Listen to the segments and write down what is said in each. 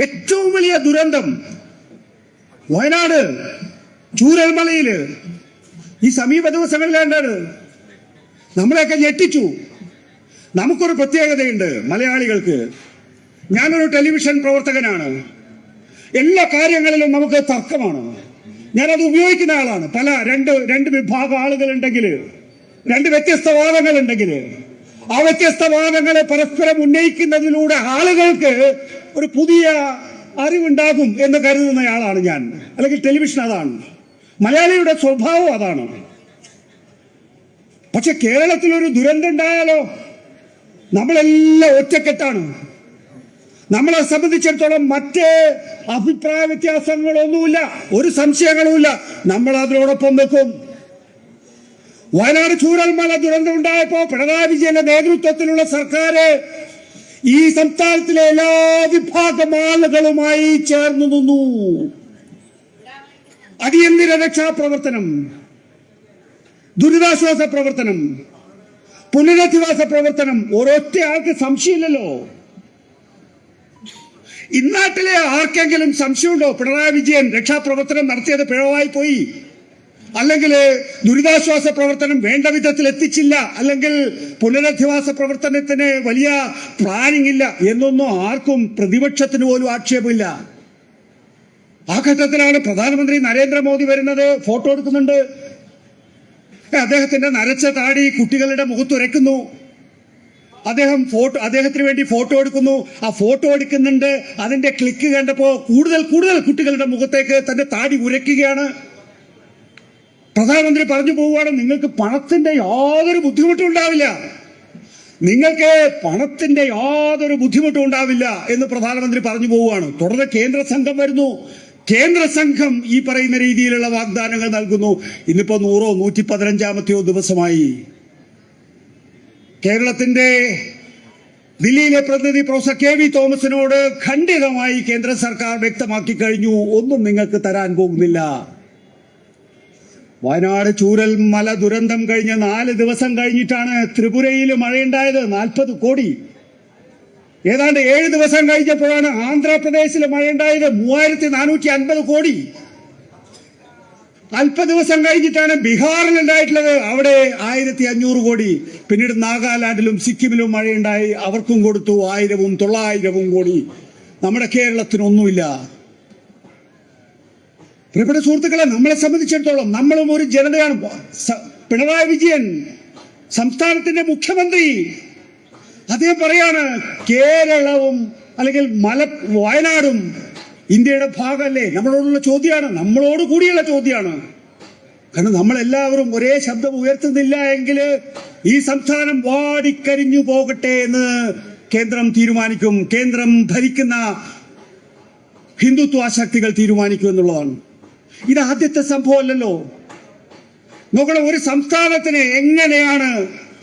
ഏറ്റവും വലിയ ദുരന്തം വയനാട് ചൂരൽമലയില് ഈ സമീപ ദിവസങ്ങളിലാണ് നമ്മളെയൊക്കെ ഞെട്ടിച്ചു. നമുക്കൊരു പ്രത്യേകതയുണ്ട് മലയാളികൾക്ക്. ഞാനൊരു ടെലിവിഷൻ പ്രവർത്തകനാണ്. എല്ലാ കാര്യങ്ങളിലും നമുക്ക് തർക്കമാണ്. ഞാനത് ഉപയോഗിക്കുന്ന ആളാണ്. രണ്ട് വിഭാഗം ആളുകളുണ്ടെങ്കിൽ, രണ്ട് വ്യത്യസ്ത വാദങ്ങളുണ്ടെങ്കിൽ ആ വ്യത്യസ്ത വാദങ്ങളെ പരസ്പരം ഉന്നയിക്കുന്നതിലൂടെ ആളുകൾക്ക് ഒരു പുതിയ അറിവുണ്ടാകും എന്ന് കരുതുന്നയാളാണ് ഞാൻ. അല്ലെങ്കിൽ ടെലിവിഷൻ അതാണ്, മലയാളിയുടെ സ്വഭാവം അതാണ്. പക്ഷെ കേരളത്തിലൊരു ദുരന്തം ഉണ്ടായാലോ നമ്മളെല്ലാം ഒറ്റക്കെട്ടാണ്. നമ്മളെ സംബന്ധിച്ചിടത്തോളം മറ്റ് അഭിപ്രായ വ്യത്യാസങ്ങളൊന്നുമില്ല, ഒരു സംശയങ്ങളുമില്ല. നമ്മൾ അതിനോടൊപ്പം നിൽക്കും. വയനാട് ചൂരൽമല ദുരന്തം ഉണ്ടായപ്പോ പിണറായി വിജയന്റെ നേതൃത്വത്തിലുള്ള സർക്കാർ ഈ സംസ്ഥാനത്തിലെ എല്ലാ വിഭാഗം ആളുകളുമായി ചേർന്നു നിന്നു. അടിയന്തര രക്ഷാപ്രവർത്തനം, ദുരിതാശ്വാസ പ്രവർത്തനം, പുനരധിവാസ പ്രവർത്തനം. ഒരൊറ്റ ആൾക്ക് സംശയമില്ലല്ലോ. ഇന്നാട്ടിലെ ആർക്കെങ്കിലും സംശയമുണ്ടോ പിണറായി വിജയൻ രക്ഷാപ്രവർത്തനം നടത്തിയത് പിഴവായി പോയി, അല്ലെങ്കിൽ ദുരിതാശ്വാസ പ്രവർത്തനം വേണ്ട വിധത്തിൽ എത്തിച്ചില്ല, അല്ലെങ്കിൽ പുനരധിവാസ പ്രവർത്തനത്തിന് വലിയ പ്ലാനിംഗ് ഇല്ല എന്നൊന്നും ആർക്കും, പ്രതിപക്ഷത്തിന് പോലും ആക്ഷേപമില്ല. ആ ഘട്ടത്തിലാണ് പ്രധാനമന്ത്രി നരേന്ദ്രമോദി വരുന്നത്. ഫോട്ടോ എടുക്കുന്നുണ്ട്. അദ്ദേഹത്തിന്റെ നരച്ച താടി കുട്ടികളുടെ മുഖത്തുരയ്ക്കുന്നു. അദ്ദേഹത്തിന് വേണ്ടി ഫോട്ടോ എടുക്കുന്നു. ആ ഫോട്ടോ എടുക്കുന്നുണ്ട്. അതിന്റെ ക്ലിക്ക് കണ്ടപ്പോ കൂടുതൽ കുട്ടികളുടെ മുഖത്തേക്ക് തന്റെ താടി ഉരയ്ക്കുകയാണ്. പ്രധാനമന്ത്രി പറഞ്ഞു പോവുകയാണ്, നിങ്ങൾക്ക് പണത്തിന്റെ യാതൊരു ബുദ്ധിമുട്ടും ഉണ്ടാവില്ല, നിങ്ങൾക്ക് പണത്തിന്റെ യാതൊരു ബുദ്ധിമുട്ടും ഉണ്ടാവില്ല എന്ന് പ്രധാനമന്ത്രി പറഞ്ഞു പോവുകയാണ്. തുടർന്ന് കേന്ദ്ര സംഘം വരുന്നു. കേന്ദ്ര സംഘം ഈ പറയുന്ന രീതിയിലുള്ള വാഗ്ദാനങ്ങൾ നൽകുന്നു. ഇന്നിപ്പോ 100-ഓ 115-ാമത്തെയോ ദിവസമായി. കേരളത്തിന്റെ ദില്ലിയിലെ പ്രതിനിധി പ്രൊഫസർ KV തോമസിനോട് ഖണ്ഡിതമായി കേന്ദ്ര സർക്കാർ വ്യക്തമാക്കി കഴിഞ്ഞു, ഒന്നും നിങ്ങൾക്ക് തരാൻ പോകുന്നില്ല. വയനാട് ചൂരൽമല ദുരന്തം കഴിഞ്ഞ് 4 ദിവസം കഴിഞ്ഞിട്ടാണ് ത്രിപുരയിൽ മഴയുണ്ടായത്. 40 കോടി. ഏതാണ്ട് 7 ദിവസം കഴിഞ്ഞപ്പോഴാണ് ആന്ധ്രാപ്രദേശിൽ മഴയുണ്ടായത്. 3450 കോടി. അല്പ ദിവസം കഴിഞ്ഞിട്ടാണ് ബീഹാറിൽ ഉണ്ടായിട്ടുള്ളത്. അവിടെ 1500 കോടി. പിന്നീട് നാഗാലാൻഡിലും സിക്കിമിലും മഴയുണ്ടായി, അവർക്കും കൊടുത്തു 1000-ഉം 900-ഉം കോടി. നമ്മുടെ കേരളത്തിനൊന്നുമില്ല. പ്രിയപ്പെട്ട സുഹൃത്തുക്കളെ, നമ്മളെ സംബന്ധിച്ചിടത്തോളം നമ്മളും ഒരു ജനതയാണ്. പിണറായി വിജയൻ സംസ്ഥാനത്തിന്റെ മുഖ്യമന്ത്രി, അദ്ദേഹം പറയാണ് കേരളവും അല്ലെങ്കിൽ വയനാടും ഇന്ത്യയുടെ ഭാഗമല്ലേ. നമ്മളോടുള്ള ചോദ്യമാണ്, നമ്മളോട് കൂടിയുള്ള ചോദ്യമാണ്. കാരണം നമ്മളെല്ലാവരും ഒരേ ശബ്ദം ഉയർത്തുന്നില്ല എങ്കിൽ ഈ സംസ്ഥാനം വാടിക്കരിഞ്ഞു പോകട്ടെ എന്ന് കേന്ദ്രം തീരുമാനിക്കും. കേന്ദ്രം ഭരിക്കുന്ന ഹിന്ദുത്വ ശക്തികൾ തീരുമാനിക്കും എന്നുള്ളതാണ്. ഇത് ആദ്യത്തെ സംഭവമല്ലല്ലോ. നോക്കണം, ഒരു സംസ്ഥാനത്തിന് എങ്ങനെയാണ്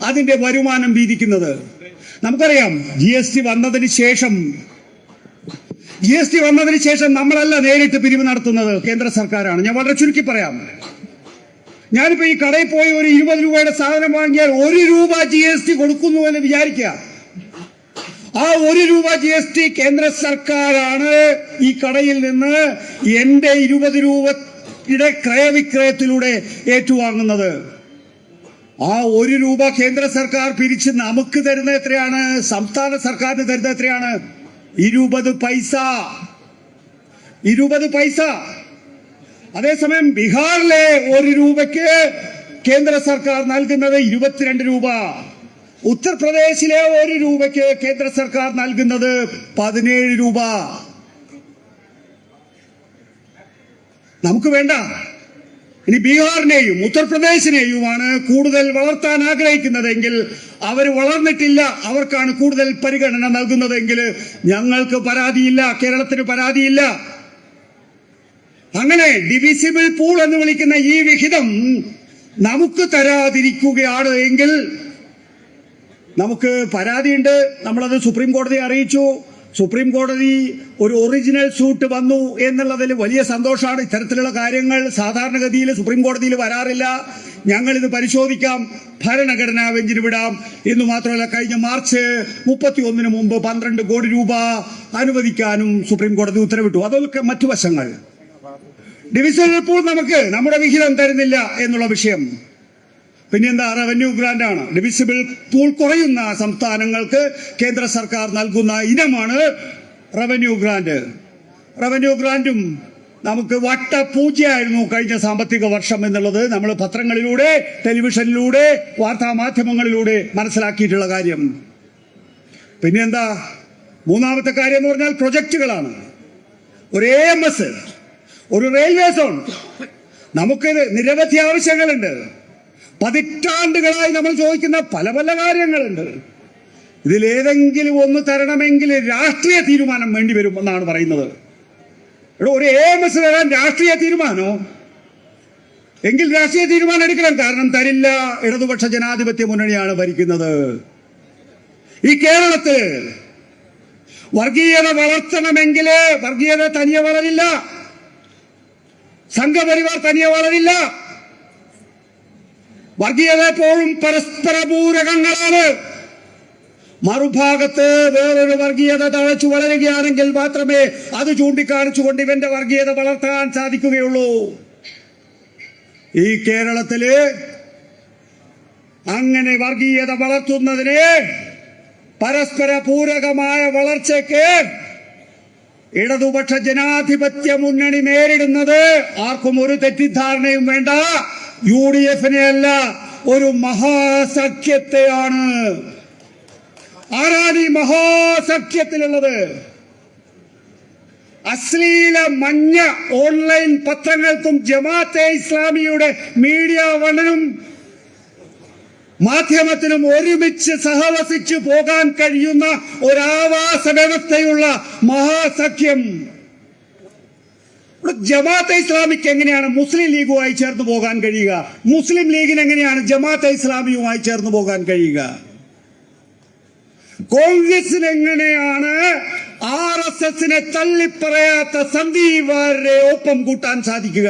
അതിന്റെ വരുമാനം വീതിക്കുന്നത്. നമുക്കറിയാം, GST വന്നതിന് ശേഷം നമ്മളല്ല നേരിട്ട് പിരിവ് നടത്തുന്നത്, കേന്ദ്ര സർക്കാരാണ്. ഞാൻ വളരെ ചുരുക്കി പറയാം. ഞാനിപ്പോ ഈ കടയിൽ പോയി ഒരു 20 രൂപയുടെ സാധനം വാങ്ങിയാൽ 1 രൂപ GST കൊടുക്കുന്നു എന്ന് വിചാരിക്കുക. ആ 1 രൂപ GST കേന്ദ്ര സർക്കാരാണ് ഈ കടയിൽ നിന്ന് എന്റെ 20 രൂപയുടെ ക്രയവിക്രയത്തിലൂടെ ഏറ്റുവാങ്ങുന്നത്. ആ 1 രൂപ കേന്ദ്ര സർക്കാർ പിരിച്ച് നമുക്ക് തരുന്ന എത്രയാണ്? സംസ്ഥാന സർക്കാരിന് തരുന്ന എത്രയാണ്? 20 പൈസ. 20 പൈസ. അതേസമയം ബീഹാറിലെ 1 രൂപയ്ക്ക് കേന്ദ്ര സർക്കാർ നൽകുന്നത് 22 രൂപ. ഉത്തർപ്രദേശിലെ 1 രൂപയ്ക്ക് കേന്ദ്ര സർക്കാർ നൽകുന്നത് 17 രൂപ. നമുക്ക് വേണ്ട. ഇനി ബീഹാറിനെയും ഉത്തർപ്രദേശിനെയുമാണ് കൂടുതൽ വളർത്താൻ ആഗ്രഹിക്കുന്നതെങ്കിൽ, അവർ വളർന്നിട്ടില്ല, അവർക്കാണ് കൂടുതൽ പരിഗണന നൽകുന്നതെങ്കിൽ ഞങ്ങൾക്ക് പരാതിയില്ല, കേരളത്തിന് പരാതിയില്ല. അങ്ങനെ ഡിവിസിബിൾ പൂൾ എന്ന് വിളിക്കുന്ന ഈ വിഹിതം നമുക്ക് തരാതിരിക്കുകയാണ് എങ്കിൽ നമുക്ക് പരാതിയുണ്ട്. നമ്മളത് സുപ്രീം കോടതിയെ അറിയിച്ചു. സുപ്രീം കോടതി ഒരു ഒറിജിനൽ സൂട്ട് വന്നു എന്നുള്ളതിൽ വലിയ സന്തോഷമാണ്. ഇത്തരത്തിലുള്ള കാര്യങ്ങൾ സാധാരണഗതിയിൽ സുപ്രീം കോടതിയിൽ വരാറില്ല. ഞങ്ങളിത് പരിശോധിക്കാം, ഭരണഘടനാ ബെഞ്ചിന് വിടാം. എന്ന് മാത്രമല്ല, കഴിഞ്ഞ മാർച്ച് 31 മുമ്പ് 12 കോടി രൂപ അനുവദിക്കാനും സുപ്രീം കോടതി ഉത്തരവിട്ടു. അതൊക്കെ മറ്റു വശങ്ങൾ. ഡിവിഷണൽ പൂൾ നമുക്ക് നമ്മുടെ വിഹിതം തരുന്നില്ല എന്നുള്ള വിഷയം. പിന്നെന്താ? റവന്യൂ ഗ്രാന്റ് ആണ്. ഡിവിസിബിൾ പൂൾ കുറയുന്ന സംസ്ഥാനങ്ങൾക്ക് കേന്ദ്ര സർക്കാർ നൽകുന്ന ഇനമാണ് റവന്യൂ ഗ്രാന്റ്. റവന്യൂ ഗ്രാന്റും നമുക്ക് വട്ടപൂജ്യമായിരുന്നു കഴിഞ്ഞ സാമ്പത്തിക വർഷം എന്നുള്ളത് നമ്മൾ പത്രങ്ങളിലൂടെ, ടെലിവിഷനിലൂടെ, വാർത്താ മാധ്യമങ്ങളിലൂടെ മനസ്സിലാക്കിയിട്ടുള്ള കാര്യം. പിന്നെന്താ? മൂന്നാമത്തെ കാര്യം എന്ന് പറഞ്ഞാൽ പ്രൊജക്റ്റുകളാണ്. ഒരു AMS, ഒരു റെയിൽവേ സോൺ. നമുക്ക് നിരവധി ആവശ്യങ്ങളുണ്ട്. പതിറ്റാണ്ടുകളായി നമ്മൾ ചോദിക്കുന്ന പല പല കാര്യങ്ങളുണ്ട്. ഇതിലേതെങ്കിലും ഒന്ന് തരണമെങ്കിൽ രാഷ്ട്രീയ തീരുമാനം വേണ്ടിവരും എന്നാണ് പറയുന്നത്. ഒരു AMS തരാൻ രാഷ്ട്രീയ തീരുമാനോ? എങ്കിൽ രാഷ്ട്രീയ തീരുമാനം എടുക്കണം. കാരണം തരില്ല. ഇടതുപക്ഷ ജനാധിപത്യ മുന്നണിയാണ് ഭരിക്കുന്നത്. ഈ കേരളത്തിൽ വർഗീയത വളർത്തണമെങ്കിൽ വർഗീയത തനിയെ വളരില്ല, സംഘപരിവാർ തനിയെ വളരില്ല. വർഗീയത എപ്പോഴും പരസ്പര പൂരകങ്ങളാണ്. മറുഭാഗത്ത് വേറൊരു വർഗീയത തഴച്ചു വളരുകയാണെങ്കിൽ മാത്രമേ അത് ചൂണ്ടിക്കാണിച്ചുകൊണ്ട് ഇവന്റെ വർഗീയത വളർത്താൻ സാധിക്കുകയുള്ളൂ. ഈ കേരളത്തില് അങ്ങനെ വർഗീയത വളർത്തുന്നതിന്, പരസ്പര പൂരകമായ വളർച്ചയ്ക്ക് ഇടതുപക്ഷ ജനാധിപത്യ മുന്നണി നേരിടുന്നത്, ആർക്കും ഒരു തെറ്റിദ്ധാരണയും വേണ്ട, UDF-നെ അല്ല, ഒരു മഹാസഖ്യത്തെയാണ്. ആരാണ് ഈ മഹാസഖ്യത്തിലുള്ളത്? അശ്ലീല മഞ്ഞ ഓൺലൈൻ പത്രങ്ങൾക്കും ജമാഅത്തെ ഇസ്ലാമിയുടെ മീഡിയ വണ്ണനും മാധ്യമത്തിനും ഒരുമിച്ച് സഹവസിച്ചു പോകാൻ കഴിയുന്ന ഒരാവാസ വ്യവസ്ഥയുള്ള മഹാസഖ്യം. ജമാഅത്തെ ഇസ്ലാമിക്ക് എങ്ങനെയാണ് മുസ്ലിം ലീഗുമായി ചേർന്ന് പോകാൻ കഴിയുക? മുസ്ലിം ലീഗിന് എങ്ങനെയാണ് ജമാഅത്തെ ഇസ്ലാമിയുമായി ചേർന്ന് പോകാൻ കഴിയുക? കോൺഗ്രസിന് എങ്ങനെയാണ് RSSനെ തള്ളിപ്പറയാത്ത സന്ദീപ് വാര്യരെ ഒപ്പം കൂട്ടാൻ സാധിക്കുക?